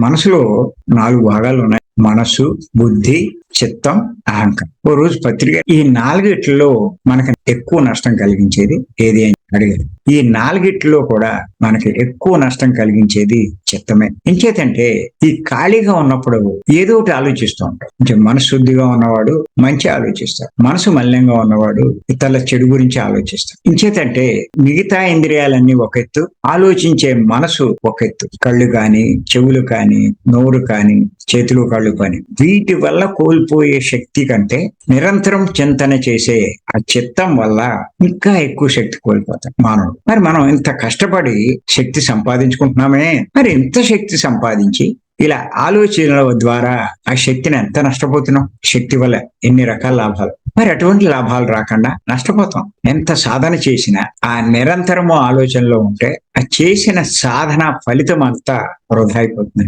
మనసులో 4 భాగాలు ఉన్నాయి. మనస్సు, బుద్ధి, చిత్తం, అహంకారం. ఓ రోజు పత్రిక ఈ 4 మనకి ఎక్కువ నష్టం కలిగించేది ఏది అని అడిగారు. ఈ 4 కూడా మనకి ఎక్కువ నష్టం కలిగించేది చిత్తమే. ఇంకేతంటే ఈ ఖాళీగా ఉన్నప్పుడు ఏదో ఒకటి ఆలోచిస్తూ ఉంటాడు. అంటే మనసు శుద్ధిగా ఉన్నవాడు మంచి ఆలోచిస్తాడు. మనసు మలినంగా ఉన్నవాడు ఇతరుల చెడు గురించి ఆలోచిస్తాడు. ఇంకేతంటే మిగతా ఇంద్రియాలన్నీ ఒక ఎత్తు, ఆలోచించే మనసు ఒక ఎత్తు. కళ్ళు కాని, చెవులు కాని, నోరు కాని, చేతులు కాళ్ళు కాని వీటి వల్ల కోల్పోయే శక్తి కంటే నిరంతరం చింతన చేసే ఆ చిత్తం వల్ల ఇంకా ఎక్కువ శక్తి కోల్పోతాం మానవుడు. మరి మనం ఇంత కష్టపడి శక్తి సంపాదించుకుంటున్నామే, మరి ఇంత శక్తి సంపాదించి ఇలా ఆలోచనల ద్వారా ఆ శక్తిని ఎంత నష్టపోతున్నాం? శక్తి వల్ల ఎన్ని రకాల లాభాలు, మరి అటువంటి లాభాలు రాకుండా నష్టపోతాం. ఎంత సాధన చేసినా ఆ నిరంతరము ఆలోచనలో ఉంటే ఆ చేసిన సాధన ఫలితం అంతా వృధా అయిపోతుంది.